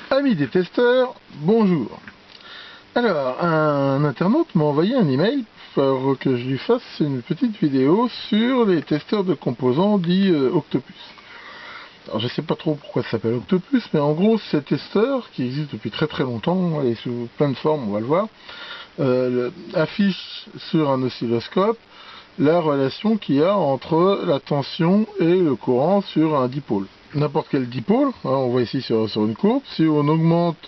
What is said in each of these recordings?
Amis des testeurs, bonjour. Alors, un internaute m'a envoyé un email pour que je lui fasse une petite vidéo sur les testeurs de composants dits Octopus. Alors, je sais pas trop pourquoi ça s'appelle Octopus, mais en gros, c'est un testeur qui existe depuis très très longtemps et sous plein de formes, on va le voir, affiche sur un oscilloscope la relation qu'il y a entre la tension et le courant sur un dipôle. N'importe quel dipôle, hein, on voit ici sur une courbe, si on augmente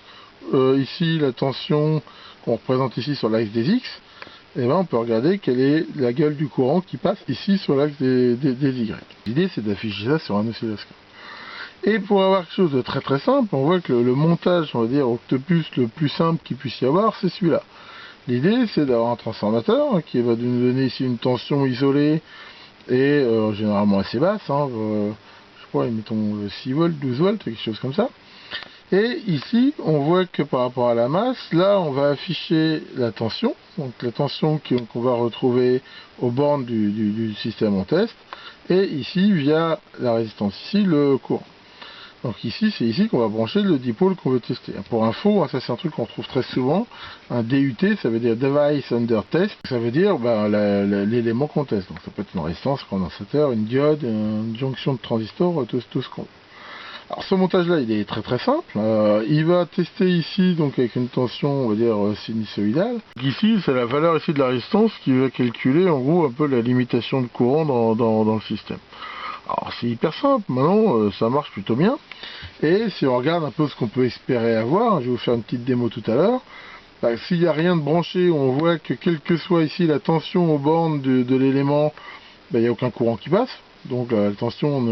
ici la tension qu'on représente ici sur l'axe des X, et ben on peut regarder quelle est la gueule du courant qui passe ici sur l'axe des Y. L'idée c'est d'afficher ça sur un oscilloscope. Et pour avoir quelque chose de très très simple, on voit que le montage, on va dire, Octopus le plus simple qu'il puisse y avoir, c'est celui-là. L'idée c'est d'avoir un transformateur hein, qui va nous donner ici une tension isolée et généralement assez basse, hein, je crois, mettons 6 volts, 12 volts, quelque chose comme ça. Et ici, on voit que par rapport à la masse, là, on va afficher la tension, donc la tension qu'on va retrouver aux bornes du système en test, et ici, via la résistance ici, le courant. Donc ici, c'est ici qu'on va brancher le dipôle qu'on veut tester. Pour info, ça c'est un truc qu'on retrouve très souvent, un DUT, ça veut dire Device Under Test, ça veut dire l'élément qu'on teste. Donc ça peut être une résistance, un condensateur, une diode, une jonction de transistor, tout ce qu'on veut. Alors ce montage là il est très très simple, il va tester ici donc avec une tension on va dire sinusoïdale. Ici c'est la valeur ici de la résistance qui va calculer en gros un peu la limitation de courant dans le système. Alors c'est hyper simple, maintenant ça marche plutôt bien. Et si on regarde un peu ce qu'on peut espérer avoir, je vais vous faire une petite démo tout à l'heure, s'il n'y a rien de branché, on voit que quelle que soit ici la tension aux bornes de l'élément, il n'y a aucun courant qui passe. Donc la tension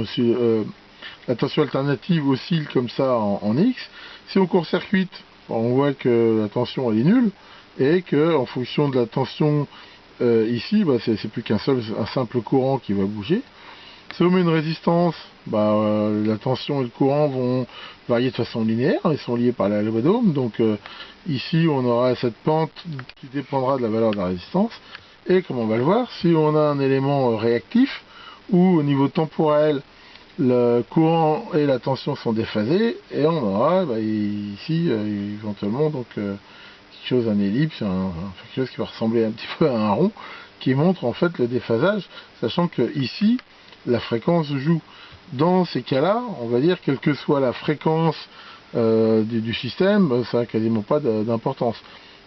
la tension alternative oscille comme ça en X. Si on court-circuite, on voit que la tension elle est nulle et que en fonction de la tension ici, c'est plus un simple courant qui va bouger. Si on met une résistance, la tension et le courant vont varier de façon linéaire, ils sont liés par la loi d'Ohm, donc ici on aura cette pente qui dépendra de la valeur de la résistance, et comme on va le voir, si on a un élément réactif, où au niveau temporel, le courant et la tension sont déphasés, et on aura ici éventuellement donc quelque chose, un ellipse, quelque chose qui va ressembler un petit peu à un rond, qui montre en fait le déphasage, sachant que ici la fréquence joue. Dans ces cas-là, on va dire quelle que soit la fréquence du système, ça n'a quasiment pas d'importance.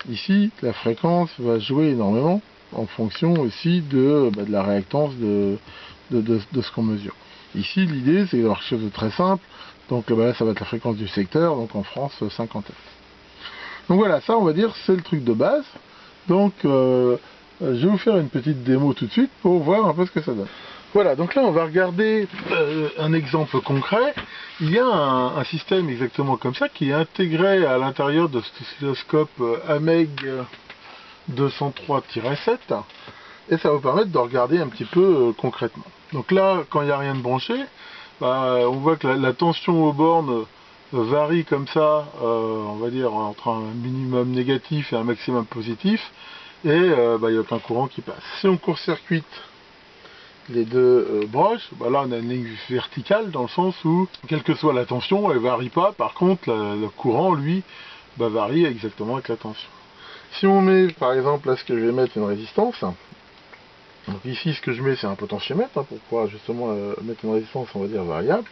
Ici, la fréquence va jouer énormément en fonction aussi de la réactance de ce qu'on mesure. Ici, l'idée, c'est d'avoir quelque chose de très simple. Donc là, ça va être la fréquence du secteur, donc en France, 50 Hz. Donc voilà, ça, on va dire, c'est le truc de base. Donc, je vais vous faire une petite démo tout de suite pour voir un peu ce que ça donne. Voilà, donc là, on va regarder un exemple concret. Il y a un système exactement comme ça qui est intégré à l'intérieur de cet oscilloscope AMEG 203-7. Et ça va vous permettre de regarder un petit peu concrètement. Donc là, quand il n'y a rien de branché, on voit que la tension aux bornes varie comme ça, on va dire entre un minimum négatif et un maximum positif, et il n'y a aucun courant qui passe. Si on court-circuite les deux broches, là on a une ligne verticale dans le sens où, quelle que soit la tension, elle ne varie pas, par contre le courant, lui, varie exactement avec la tension. Si on met, par exemple, là ce que je vais mettre une résistance, donc ici ce que je mets c'est un potentiomètre, pour pouvoir justement mettre une résistance on va dire variable,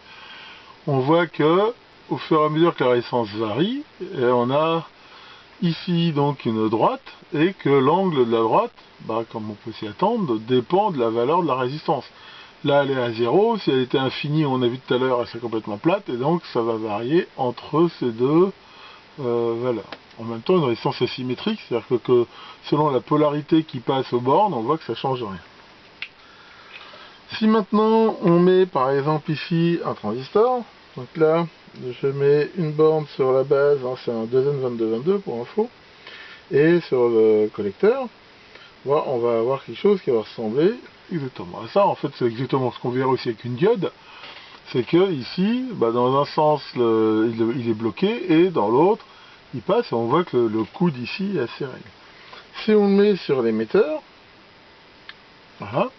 on voit que au fur et à mesure que la résistance varie, on a ici donc une droite, et que l'angle de la droite, comme on peut s'y attendre, dépend de la valeur de la résistance. Là elle est à 0, si elle était infinie, on a vu tout à l'heure, elle serait complètement plate, et donc ça va varier entre ces deux valeurs. En même temps, une résistance asymétrique, c'est-à-dire que selon la polarité qui passe aux bornes, on voit que ça change rien. Si maintenant on met par exemple ici un transistor, donc là je mets une borne sur la base, c'est un 2N2222 pour info, et sur le collecteur, on va avoir quelque chose qui va ressembler exactement à ça. En fait c'est exactement ce qu'on verra aussi avec une diode, c'est que ici, dans un sens il est bloqué, et dans l'autre il passe, et on voit que le coude ici est assez règle. Si on le met sur l'émetteur, voilà,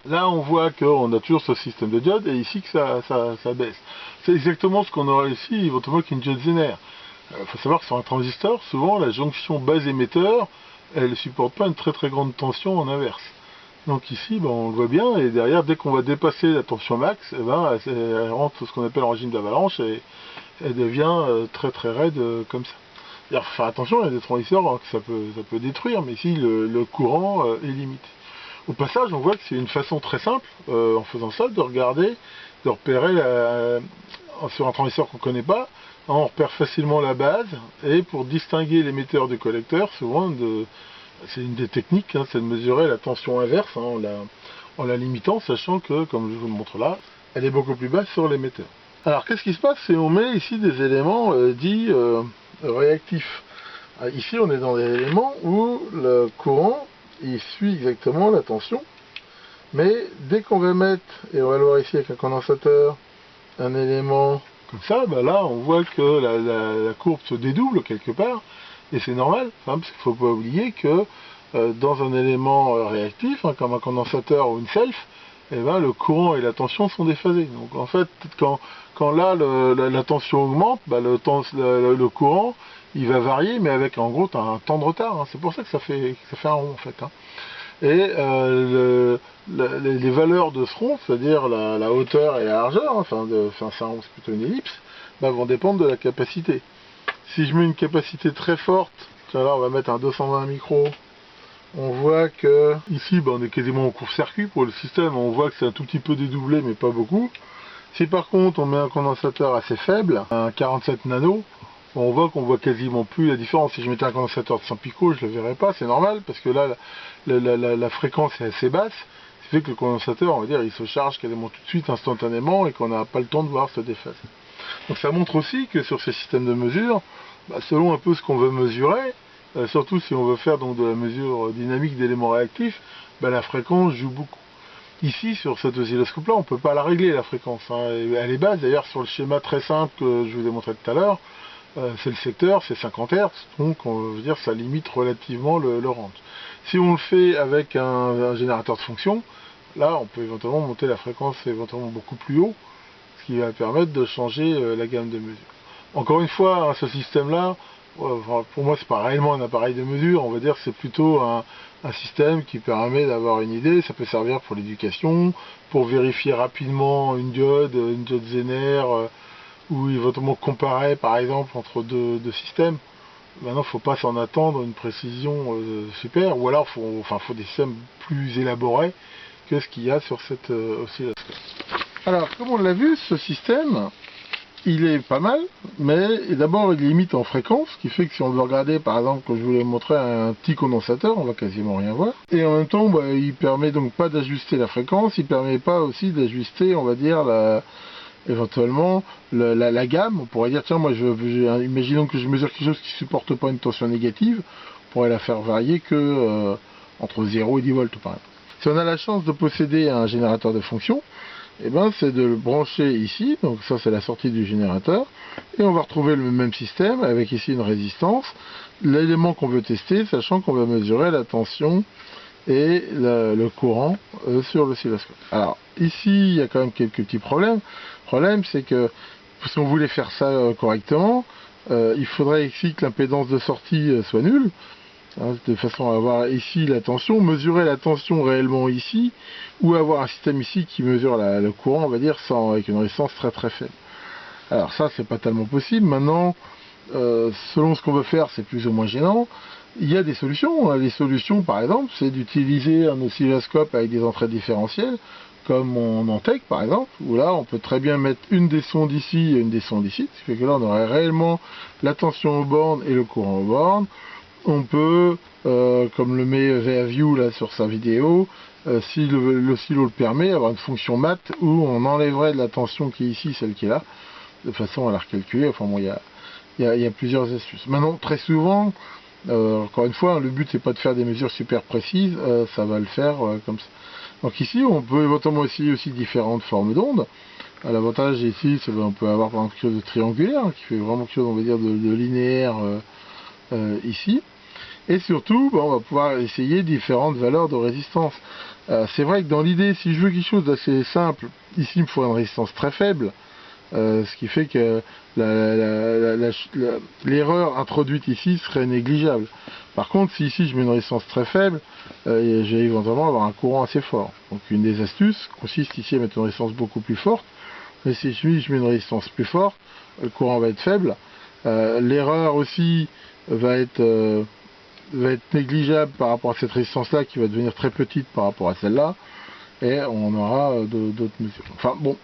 Là, on voit qu'on a toujours ce système de diodes, et ici que ça baisse. C'est exactement ce qu'on aurait ici, éventuellement, avec une diode Zener. Il faut savoir que sur un transistor, souvent, la jonction base-émetteur, elle ne supporte pas une très très grande tension en inverse. Donc ici, ben, on le voit bien, et derrière, dès qu'on va dépasser la tension max, eh ben, elle rentre ce qu'on appelle en régime d'avalanche, et elle devient très très raide comme ça. Il faut faire attention, il y a des transistors que ça peut détruire, mais ici, le courant est limité. Au passage, on voit que c'est une façon très simple, en faisant ça, de regarder, de repérer sur un transistor qu'on ne connaît pas, on repère facilement la base, et pour distinguer l'émetteur du collecteur, souvent, c'est une des techniques, hein, c'est de mesurer la tension inverse, hein, en la limitant, sachant que, comme je vous le montre là, elle est beaucoup plus basse sur l'émetteur. Alors, qu'est-ce qui se passe si on met ici des éléments dits réactifs? Ici, on est dans des éléments où le courant, il suit exactement la tension, mais dès qu'on va mettre, et on va le voir ici avec un condensateur, un élément comme ça, ben là on voit que la courbe se dédouble quelque part, et c'est normal, hein, parce qu'il ne faut pas oublier que dans un élément réactif, hein, comme un condensateur ou une self, eh ben, le courant et la tension sont déphasés. Donc en fait, quand là la tension augmente, ben, le courant il va varier, mais avec en gros un temps de retard. Hein. C'est pour ça que ça fait un rond en fait. Hein. Et les valeurs de ce rond, c'est-à-dire la hauteur et la largeur, enfin c'est un rond, c'est plutôt une ellipse, ben, vont dépendre de la capacité. Si je mets une capacité très forte, là on va mettre un 220 micros, on voit que ici ben, on est quasiment au court-circuit pour le système, on voit que c'est un tout petit peu dédoublé mais pas beaucoup. Si par contre on met un condensateur assez faible, un 47 nano, on voit quasiment plus la différence. Si je mettais un condensateur de 100 picots, je ne le verrais pas, c'est normal, parce que là la fréquence est assez basse, ce qui fait que le condensateur, on va dire, il se charge quasiment tout de suite, instantanément, et qu'on n'a pas le temps de voir se déphaser. Donc ça montre aussi que sur ces systèmes de mesure, bah, selon un peu ce qu'on veut mesurer, surtout si on veut faire donc de la mesure dynamique d'éléments réactifs, bah, la fréquence joue beaucoup. Ici, sur cet oscilloscope-là, on ne peut pas la régler, la fréquence. Hein. Elle est basse, d'ailleurs, sur le schéma très simple que je vous ai montré tout à l'heure, c'est le secteur, c'est 50 Hz, donc on veut dire ça limite relativement le range. Si on le fait avec un générateur de fonction, là on peut éventuellement monter la fréquence éventuellement beaucoup plus haut, ce qui va permettre de changer la gamme de mesure. Encore une fois, hein, ce système-là, pour moi c'est pas réellement un appareil de mesure, on va dire que c'est plutôt un système qui permet d'avoir une idée. Ça peut servir pour l'éducation, pour vérifier rapidement une diode Zener, ou éventuellement comparer par exemple entre deux systèmes. Maintenant, il ne faut pas s'en attendre une précision super, ou alors il faut des systèmes plus élaborés que ce qu'il y a sur cette oscilloscope. Alors, comme on l'a vu, ce système, il est pas mal, mais d'abord il limite en fréquence, ce qui fait que si on veut regarder, par exemple, comme je vous l'ai montré, un petit condensateur, on va quasiment rien voir. Et en même temps, bah, il permet donc pas d'ajuster la fréquence, il permet pas aussi d'ajuster, on va dire, éventuellement la gamme. On pourrait dire, tiens, moi, imaginons que je mesure quelque chose qui ne supporte pas une tension négative, on pourrait la faire varier que entre 0 et 10 volts, par exemple. Si on a la chance de posséder un générateur de fonction, eh ben, c'est de le brancher ici, donc ça c'est la sortie du générateur, et on va retrouver le même système avec ici une résistance, l'élément qu'on veut tester, sachant qu'on va mesurer la tension et le courant sur l'oscilloscope. Alors ici il y a quand même quelques petits problèmes. Le problème c'est que si on voulait faire ça correctement, il faudrait ici que l'impédance de sortie soit nulle, hein, de façon à avoir ici la tension, mesurer la tension réellement ici, ou avoir un système ici qui mesure le courant, on va dire, avec une résistance très très faible. Alors ça c'est pas tellement possible. Maintenant, selon ce qu'on veut faire, c'est plus ou moins gênant. Il y a des solutions. Les solutions, par exemple, c'est d'utiliser un oscilloscope avec des entrées différentielles, comme en Antec, par exemple, où là, on peut très bien mettre une des sondes ici et une des sondes ici, ce qui fait que là, on aurait réellement la tension aux bornes et le courant aux bornes. On peut, comme le met VAView là sur sa vidéo, si l'oscillo le permet, avoir une fonction mat où on enlèverait de la tension qui est ici, celle qui est là, de façon à la recalculer. Enfin bon, il y a plusieurs astuces. Maintenant, très souvent, encore une fois, le but c'est pas de faire des mesures super précises, ça va le faire comme ça. Donc ici, on peut éventuellement essayer aussi différentes formes d'ondes. L'avantage ici, c'est qu'on peut avoir par exemple quelque chose de triangulaire, qui fait vraiment quelque chose, on va dire, de linéaire ici. Et surtout, on va pouvoir essayer différentes valeurs de résistance. C'est vrai que dans l'idée, si je veux quelque chose d'assez simple, ici il me faut une résistance très faible, ce qui fait que l'erreur introduite ici serait négligeable. Par contre, si ici je mets une résistance très faible, je vais éventuellement avoir un courant assez fort. Donc une des astuces consiste ici à mettre une résistance beaucoup plus forte, mais si je mets une résistance plus forte, le courant va être faible. L'erreur aussi va être négligeable par rapport à cette résistance-là, qui va devenir très petite par rapport à celle-là, et on aura d'autres mesures. Enfin bon,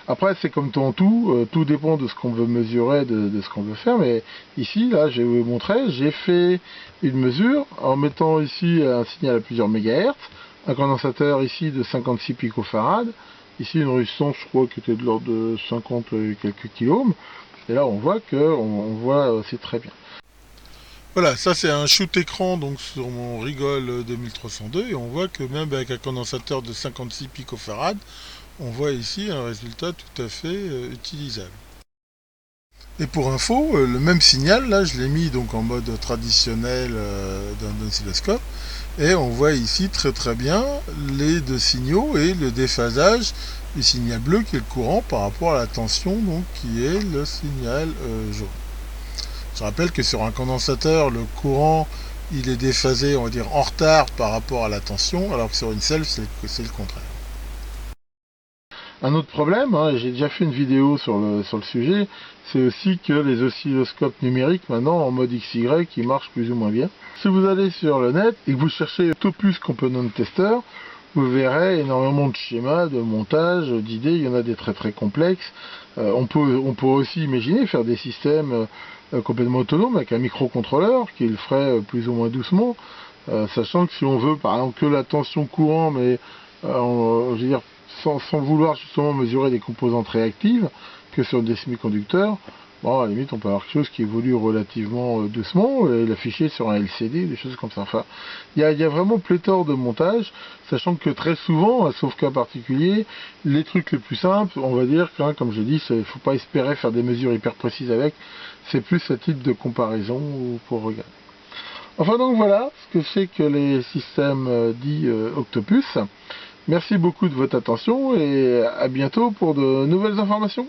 après c'est comme dans tout, tout dépend de ce qu'on veut mesurer, de ce qu'on veut faire, mais ici, là, je vais vous montrer, j'ai fait une mesure en mettant ici un signal à plusieurs mégahertz, un condensateur ici de 56 picofarads, ici une résistance, je crois, qui était de l'ordre de 50 et quelques kiloohms, et là on voit que on voit c'est très bien. Voilà, ça c'est un shoot écran donc sur mon Rigol 2302 et on voit que même avec un condensateur de 56 picofarads, on voit ici un résultat tout à fait utilisable. Et pour info, le même signal, là je l'ai mis donc en mode traditionnel d'un oscilloscope et on voit ici très bien les deux signaux et le déphasage du signal bleu qui est le courant par rapport à la tension donc qui est le signal jaune. Je rappelle que sur un condensateur, le courant il est déphasé, on va dire, en retard par rapport à la tension, alors que sur une self, c'est le contraire. Un autre problème, j'ai déjà fait une vidéo sur le sujet, c'est aussi que les oscilloscopes numériques, maintenant, en mode XY, ils marchent plus ou moins bien. Si vous allez sur le net et que vous cherchez Octopus Component Tester, vous verrez énormément de schémas, de montage, d'idées, il y en a des très complexes. On peut aussi imaginer faire des systèmes complètement autonomes avec un microcontrôleur qui le ferait plus ou moins doucement, sachant que si on veut par exemple que la tension courant, mais je veux dire, sans vouloir justement mesurer des composantes réactives que sur des semi-conducteurs, bon, à la limite on peut avoir quelque chose qui évolue relativement doucement et l'afficher sur un LCD, des choses comme ça. Enfin, il y a vraiment pléthore de montages, sachant que très souvent, sauf cas particulier, les trucs les plus simples, on va dire, comme je dis, il ne faut pas espérer faire des mesures hyper précises avec, c'est plus ce type de comparaison pour regarder. Enfin donc voilà ce que c'est que les systèmes dits Octopus. Merci beaucoup de votre attention et à bientôt pour de nouvelles informations.